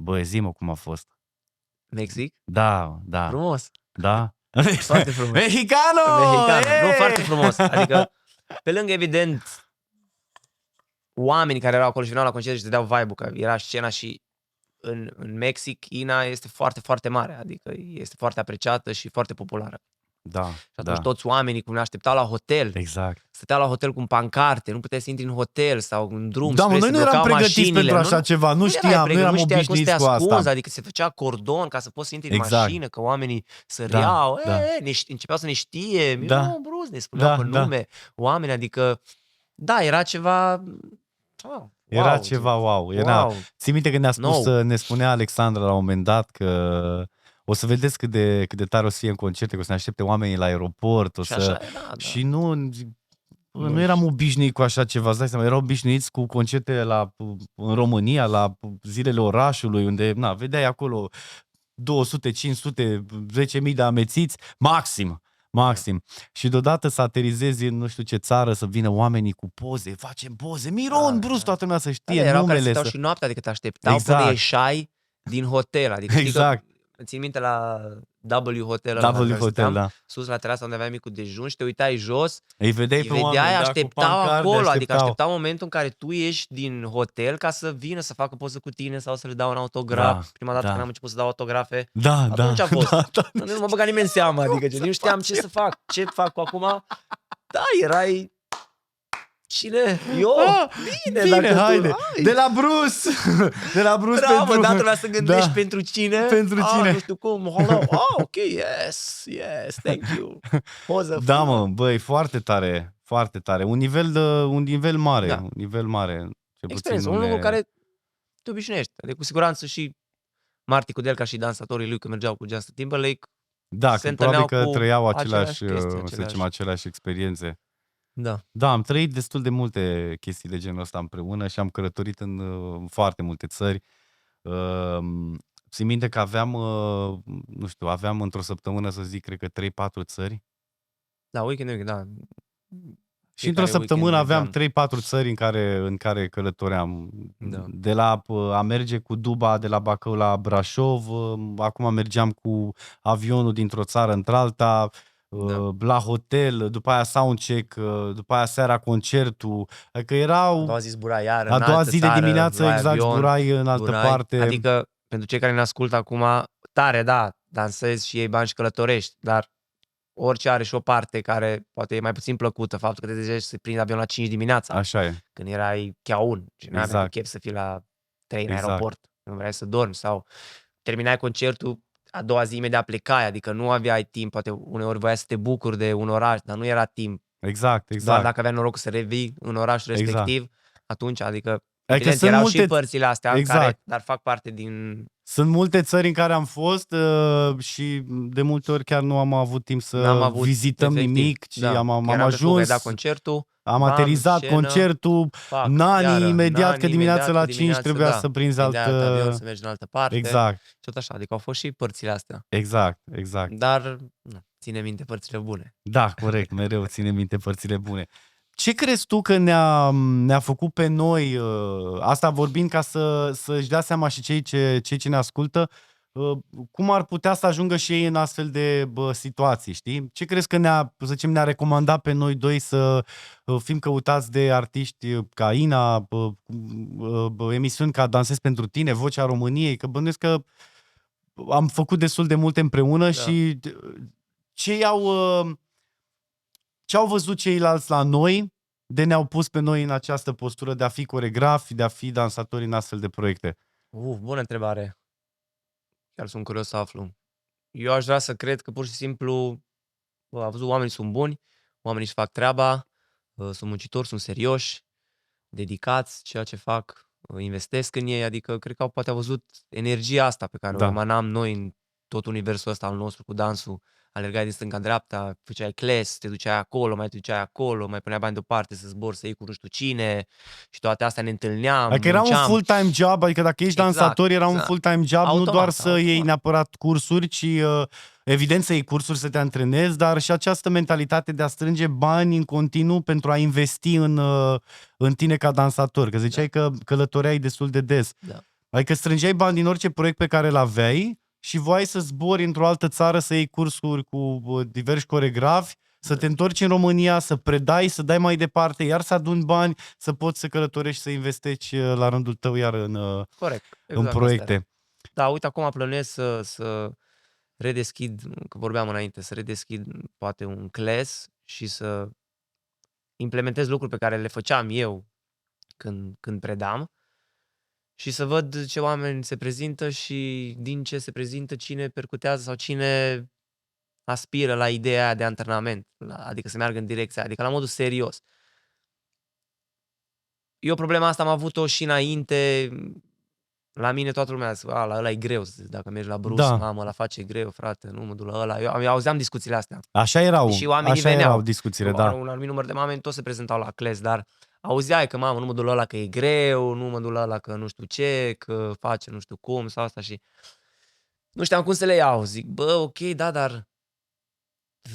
Băi, zi-mă cum a fost. Mexic? Da, da. Frumos. Da? Foarte frumos. Mexicano! Mexicano. Nu, foarte frumos. Adică, pe lângă, evident, oamenii care erau acolo și veneau la concert și te dau vibe-ul, că era scena și în Mexic, Ina este foarte, foarte mare. Adică este foarte apreciată și foarte populară. Da, Și atunci da. toți oamenii cum ne așteptau la hotel. Exact. Stăteau la hotel cu pancarte, nu puteai să intri în hotel sau în drum. Da, mă, noi nu eram pregătiți pentru așa ceva, nu știam, nu eram obișnuiți cu asta. Adică se făcea cordon ca să poți să intri în Exact. mașină, că oamenii săreau, Da. începeau să ne știe, Da. nu, bruz, ne spuneau pe nume, oameni, adică, da, era ceva... Wow, era ceva wow. Era, wow. ții minte când ne spunea Alexandra la un moment dat că o să vedeți cât de tare o să fie în concerte, că o să ne aștepte oamenii la aeroport, Și așa era, da. Și nu eram obișnuiți cu așa ceva, îți dai seama, erau obișnuiți cu concerte în România, la zilele orașului, unde, vedeai acolo 200, 500, 10.000 de amețiți, maxim. Și deodată să aterizezi în nu știu ce țară, să vină oamenii cu poze, facem poze, Miron, brusc, toată lumea să știe erau numele. Erau care stăteau și noaptea, adică te așteptau până ieșai din hotel. Adică exact. Țin minte la W Hotel, da. Sus la terasa unde aveai micul dejun și te uitai jos, îi vedeai pe oameni, așteptau acolo, adică așteptau momentul în care tu ieși din hotel ca să vină să facă poză cu tine sau să le dau un autograf. Prima dată când am început să dau autografe, atunci a fost. Nu mă băga nimeni în seama, adică nu știam ce să fac, ce fac acum. Da, erai... Cine? Eu? Bine, haide. De la Bruce. De la Bruce pentru... pentru... Da, trebuia să gândești pentru cine. Pentru cine. Nu știu cum. Hello. Ok, yes, thank you. Poză. Da, mă, băi, foarte tare. Foarte tare. Un nivel mare. Da. Un nivel mare. Experiență, un lucru care te obișnuiești. Adică cu siguranță și Marty Cudel ca și dansatorii lui când mergeau cu Justin Timberlake. Da, că probabil că trăiau aceleași experiențe. Da, am trăit destul de multe chestii de genul ăsta împreună și am călătorit în foarte multe țări. Țin minte că aveam într-o săptămână, să zic, cred că 3-4 țări. Da, weekend, da. Și într-o săptămână aveam 3-4 țări în care călătoream. Da. De la a merge cu Duba de la Bacău la Brașov, acum mergeam cu avionul dintr-o țară într-alta, la hotel, după aia soundcheck, după aia seara concertul, că erau... A doua zi zburai iar în a doua altă zi țară, de dimineață, exact, avion, zburai în altă parte. Adică, pentru cei care ne ascultă acum, tare, da, dansezi și iei bani și călătorești, dar orice are și o parte care poate e mai puțin plăcută, faptul că te trezești să prinzi avion la 5 dimineața. Așa e. Când erai cheaun și nu aveai chef să fii la 3 în aeroport, nu vrei să dormi sau terminai concertul, a doua zi imediat plecai, adică nu aveai timp, poate uneori voiai să te bucuri de un oraș, dar nu era timp. Exact. Doar dacă aveai norocul să revii în orașul respectiv, atunci, adică evident, erau și părțile astea care, dar fac parte din... Sunt multe țări în care am fost și de multe ori chiar nu am avut timp să vizităm nimic, ci am ajuns, dat concertul, am aterizat concertul, imediat că dimineața la 5 trebuia să prinzi avion, să mergi în altă parte. Exact. Și tot așa, adică au fost și părțile astea. Exact. Dar ține minte părțile bune. Da, corect, mereu ține minte părțile bune. Ce crezi tu că ne-a făcut pe noi, asta vorbind ca să-și dea seama și cei ce ne ascultă, cum ar putea să ajungă și ei în astfel de situații, știi? Ce crezi că ne-a recomandat pe noi doi să fim căutați de artiști ca Ina, emisiuni ca Dansez pentru tine, Vocea României, că bănuiesc că am făcut destul de multe împreună și ce au văzut ceilalți la noi de ne-au pus pe noi în această postură de a fi coregrafi, de a fi dansatori în astfel de proiecte? Bună întrebare. Chiar sunt curios să aflu. Eu aș vrea să cred că pur și simplu am văzut oamenii sunt buni, oamenii își fac treaba, sunt muncitori, sunt serioși, dedicați, ceea ce fac, investesc în ei, adică cred că poate au văzut energia asta pe care o emanam noi în tot universul ăsta al nostru cu dansul. Alergai din stânga în dreapta, făceai cles, te duceai acolo, mai te duceai acolo, mai puneai bani deoparte să zbori, să iei cu nu știu cine și toate astea ne întâlneam. Adică era un full-time job, adică dacă ești dansator era un full-time job, automat, nu doar să iei neapărat cursuri, ci evident să iei cursuri, să te antrenezi, dar și această mentalitate de a strânge bani în continuu pentru a investi în tine ca dansator, că ziceai că călătoreai destul de des. Da. Adică strângeai bani din orice proiect pe care îl aveai și voiai să zbori într-o altă țară, să iei cursuri cu diversi coregrafi, să te întorci în România, să predai, să dai mai departe, iar să aduni bani, să poți să călătorești, să investești la rândul tău iar Corect, în exact asta era. proiecte. Da, uite, acum plănuiesc să redeschid, că vorbeam înainte, să redeschid poate un clas și să implementez lucruri pe care le făceam eu când predam și să văd ce oameni se prezintă și din ce se prezintă, cine percutează sau cine aspiră la ideea aia de antrenament, adică să meargă în direcția, adică la modul serios. Eu problema asta am avut-o și înainte. La mine toată lumea zice, la ăla e greu, dacă mergi la Bruce, Da. mamă, ăla face greu, frate, nu mă duc la ăla. Eu auzeam discuțiile astea. Așa erau, Și oamenii așa veneau. erau discuțiile, da. Un anumit număr de oameni toți se prezentau la clas, dar auzeai că, mamă, nu mă duc la ăla că e greu, nu mă duc la ăla că nu știu ce, că face nu știu cum sau asta și nu știam cum să le iau. Zic, bă, ok, da, dar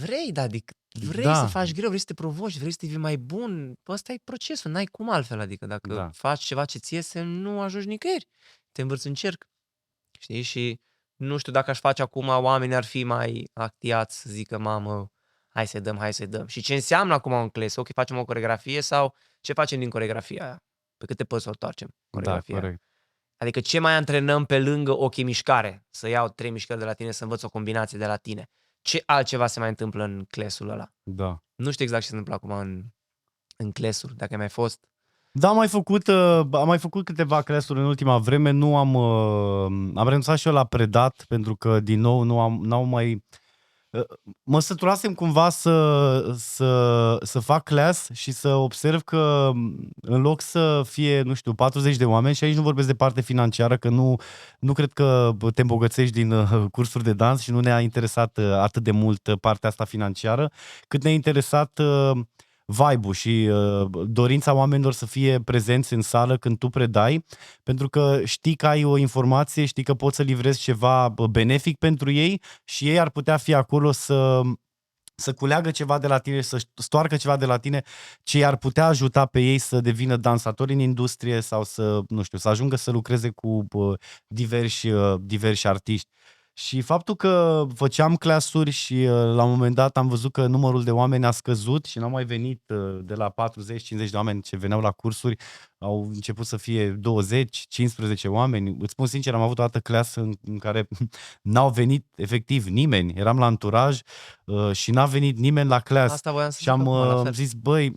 vrei, da, adică vrei să faci greu, vrei să te provoci, vrei să devii mai bun. Bă, ăsta e procesul, n-ai cum altfel. Adică dacă faci ceva ce ți iese, nu ajungi nicăieri. Te învârți în cerc. Știi? Și nu știu dacă aș face acum, oamenii ar fi mai actiați să zică, mamă, hai să-i dăm, hai să-i dăm. Și ce înseamnă acum un clas? Ok, facem o coreografie sau ce facem din coreografia aia? Pe câte părți o întoarcem coreografia? Da, corect. Adică ce mai antrenăm pe lângă ok mișcare? Să iau 3 mișcări de la tine, să învăț o combinație de la tine. Ce altceva se mai întâmplă în clasul ăla? Da. Nu știu exact ce se întâmplă acum în clasuri, dacă ai mai fost. Da, am mai făcut câteva clasuri în ultima vreme, nu am renunțat și eu la predat, pentru că, din nou, n-au mai... Mă săturasem cumva să fac class și să observ că în loc să fie, nu știu, 40 de oameni, și aici nu vorbesc de parte financiară, că nu cred că te îmbogățești din cursuri de dans și nu ne-a interesat atât de mult partea asta financiară, cât ne-a interesat vibe-ul și dorința oamenilor să fie prezenți în sală când tu predai, pentru că știi că ai o informație, știi că poți să livrezi ceva benefic pentru ei și ei ar putea fi acolo să culeagă ceva de la tine, să stoarcă ceva de la tine, ce i-ar putea ajuta pe ei să devină dansatori în industrie sau să, nu știu, să ajungă să lucreze cu diversi artiști. Și faptul că făceam clasuri și la un moment dat am văzut că numărul de oameni a scăzut și n-au mai venit de la 40-50 de oameni ce veneau la cursuri, au început să fie 20-15 oameni. Îți spun sincer, am avut o dată clasă în care n-au venit efectiv nimeni. Eram la anturaj și n-a venit nimeni la clasă. Asta voiam să și am zis, băi,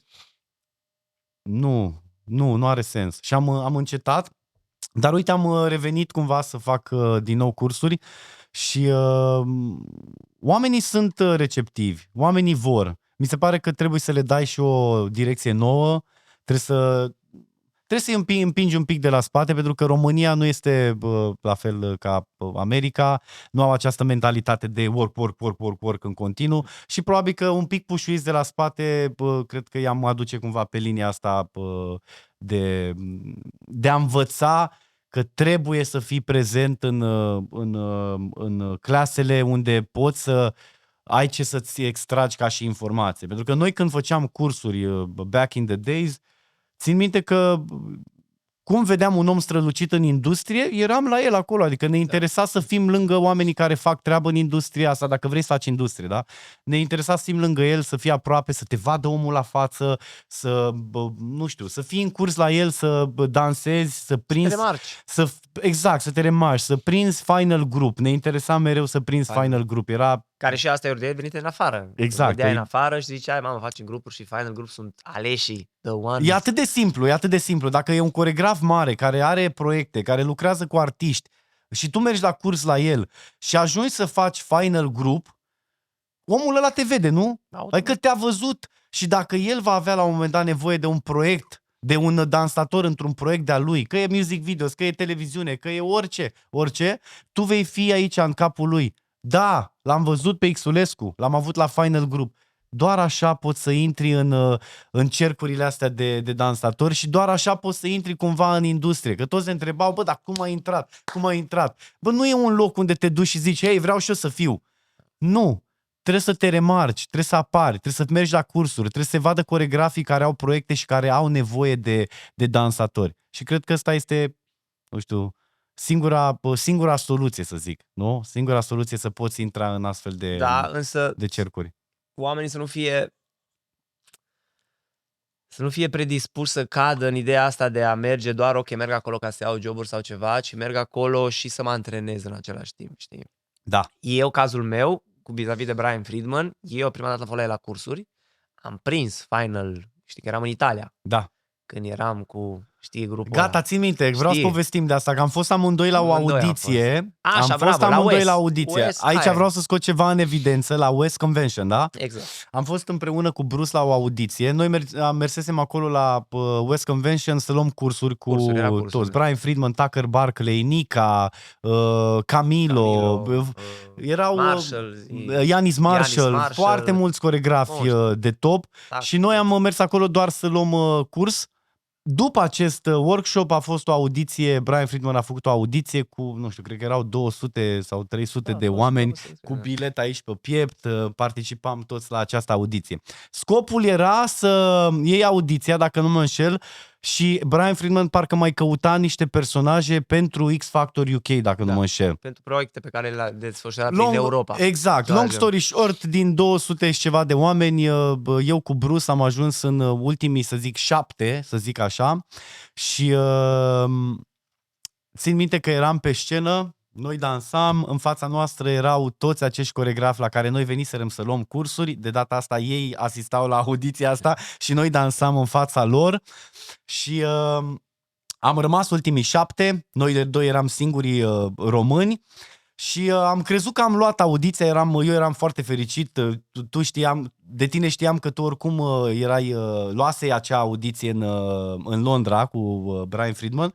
nu are sens. Și am încetat, dar uite, am revenit cumva să fac din nou cursuri și oamenii sunt receptivi, oamenii vor. Mi se pare că trebuie să le dai și o direcție nouă, trebuie să-i împingi un pic de la spate, pentru că România nu este la fel ca America, nu au această mentalitate de work în continuu și probabil că un pic pușuiți de la spate, cred că i-am aduce cumva pe linia asta de a învăța că trebuie să fii prezent în clasele unde poți să ai ce să-ți extragi ca și informație. Pentru că noi când făceam cursuri back in the days, țin minte că cum vedeam un om strălucit în industrie, eram la el acolo, adică ne interesa să fim lângă oamenii care fac treabă în industria asta, dacă vrei să faci industrie, da? Ne interesa să fim lângă el, să fii aproape, să te vadă omul la față, nu știu, să fii în curs la el, să dansezi, să prinzi... Exact, să te remarci, să prinzi final group. Ne interesa mereu să prinzi final group. Care și asta e ori de venite în afară. Exact. Vedeai în afară și ziceai, mamă, facem grupuri și final group sunt aleșii, the ones. E atât de simplu. Dacă e un coregraf mare, care are proiecte, care lucrează cu artiști și tu mergi la curs la el și ajungi să faci final group, omul ăla te vede, nu? Adică te-a văzut și dacă el va avea la un moment dat nevoie de un proiect, de un dansator într-un proiect de-a lui, că e music videos, că e televiziune, că e orice, tu vei fi aici în capul lui. Da, l-am văzut pe Xulescu, l-am avut la final group. Doar așa poți să intri în cercurile astea de dansatori și doar așa poți să intri cumva în industrie. Că toți se întrebau, bă, dar cum a intrat? Bă, nu e un loc unde te duci și zici, hei, vreau și eu să fiu. Nu. Trebuie să te remarci, trebuie să apari, trebuie să mergi la cursuri, trebuie să se vadă coregrafii care au proiecte și care au nevoie de dansatori. Și cred că ăsta este, nu știu, singura soluție, să zic, nu? Singura soluție să poți intra în astfel Da, însă de cercuri. oamenii să nu fie predispuși să cadă în ideea asta de a merge doar, ok, merg acolo ca să iau joburi sau ceva, ci merg acolo și să mă antrenez în același timp, știi? Da. Eu, cazul meu, cu vis-a-vis de Brian Friedman, eu prima dată am fost la el la cursuri, am prins final, știi că eram în Italia, Da. când eram cu, știi, grupul Gata, ăla. țin minte, vreau să Știi? povestim de asta, că am fost amândoi la o Amândoi am audiție. Așa, am fost bravo, la amândoi West. la audiție. West, Aici aia e. vreau să scot ceva în evidență, la West Convention, da? Exact. Am fost împreună cu Bruce la o audiție. Noi mersesem acolo la West Convention să luăm cursuri cu Era cursuri. toți. Brian Friedman, Tucker Barkley, Nica, Camilo, erau Marshall, Yanis Marshall, Marshall, foarte mulți coregrafi de top. Da. Și noi am mers acolo doar să luăm curs. După acest workshop a fost o audiție, Brian Friedman a făcut o audiție cu, nu știu, cred că erau 200 sau 300 de oameni cu bilet aici pe piept, participam toți la această audiție. Scopul era să iei audiția, dacă nu mă înșel, și Brian Friedman parcă mai căuta niște personaje pentru X Factor UK, dacă nu mă înșel. Pentru proiecte pe care le-a desfășurat prin Europa. Exact. Long story short, din 200 și ceva de oameni, eu cu Bruce am ajuns în ultimii, să zic, 7, să zic așa, și țin minte că eram pe scenă, noi dansam, în fața noastră erau toți acești coregrafi la care noi veniserăm să luăm cursuri, de data asta ei asistau la audiția asta și noi dansam în fața lor și am rămas ultimii 7, noi de doi eram singurii români și am crezut că am luat audiția, eu eram foarte fericit, de tine știam că tu oricum luasei acea audiție în Londra cu Brian Friedman.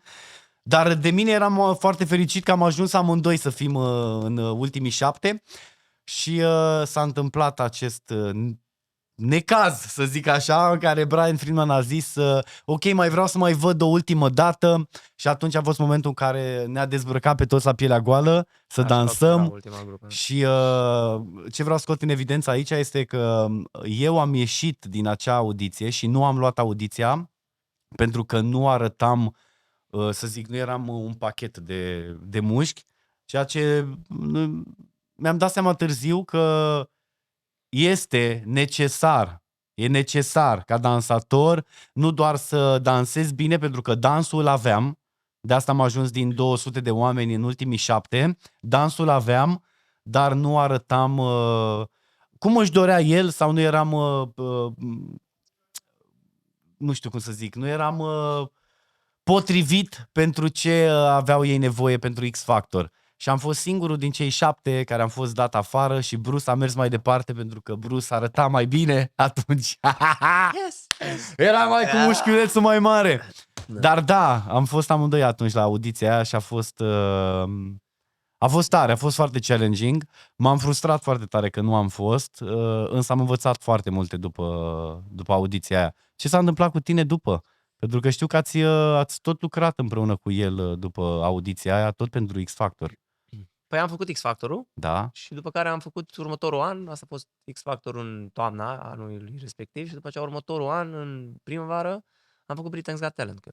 Dar de mine eram foarte fericit că am ajuns amândoi să fim în ultimii 7 și s-a întâmplat acest necaz, să zic așa, în care Brian Friedman a zis ok, mai vreau să mai văd o ultimă dată și atunci a fost momentul în care ne-a dezbrăcat pe toți la pielea goală să dansăm și ce vreau să scot în evidență aici este că eu am ieșit din acea audiție și nu am luat audiția pentru că nu arătam, să zic, nu eram un pachet de mușchi, ceea ce mi-am dat seama târziu că e necesar ca dansator nu doar să dansezi bine, pentru că dansul aveam, de asta am ajuns din 200 de oameni în ultimii 7, dansul aveam, dar nu arătam cum își dorea el sau nu eram, nu știu cum să zic, nu eram potrivit pentru ce aveau ei nevoie pentru X Factor. Și am fost singurul din cei 7 care am fost dat afară și Bruce a mers mai departe pentru că Bruce arăta mai bine atunci. Yes. Era mai cu mușchiulețul mai mare. Dar da, am fost amândoi atunci la audiția aia și a fost tare, a fost foarte challenging. M-am frustrat foarte tare că nu am fost, însă am învățat foarte multe după audiția aia. Ce s-a întâmplat cu tine după? Pentru că știu că ați tot lucrat împreună cu el după audiția aia, tot pentru X Factor. Păi am făcut X Factor-ul, da, și după care am făcut următorul an, asta a fost X Factor în toamna anului respectiv și după aceea următorul an, în primăvară, am făcut Britain's Got Talent.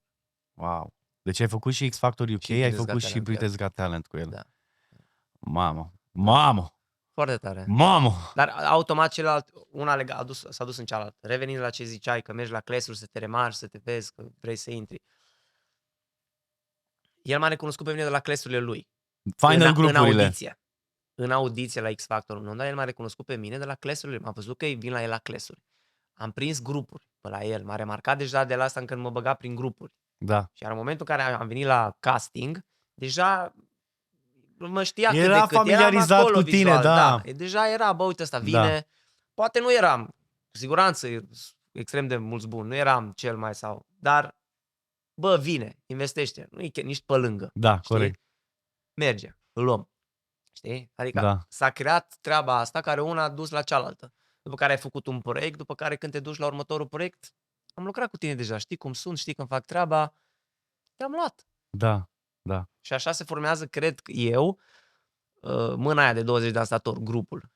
Wow. Deci ai făcut și X Factor UK, ai făcut și Britain's Got Talent cu el. Da. Mamă! Foarte tare. Mamă! Dar automat celălalt, s-a dus în cealaltă. Revenind la ce ziceai, că mergi la class-uri să te remarci, să te vezi, că vrei să intri. El m-a recunoscut pe mine de la class-urile lui. Final grupurile. În audiție la X Factor, dar el m-a recunoscut pe mine de la class-urile. M-a văzut că vin la el la class-uri. Am prins grupuri pe la el. M-a remarcat deja de la asta când mă băga prin grupuri. Da. Și în momentul în care am venit la casting, deja mă știa era cât de cât. Familiarizat eram acolo cu tine, vizual, da. Deja era, bă, uite, ăsta vine. Da. Poate nu eram, cu siguranță, extrem de mulți buni. Nu eram cel mai sau... Dar, bă, vine, investește. Nu e nici pe lângă. Da, știi? corect. Merge, îl luăm. Știi? Adică s-a creat treaba asta care una a dus la cealaltă. După care ai făcut un proiect, după care când te duci la următorul proiect, am lucrat cu tine deja, știi cum sunt, știi când fac treaba, te-am luat. Da. Și așa se formează, cred eu, mâna aia de 20 dansatori, grupul.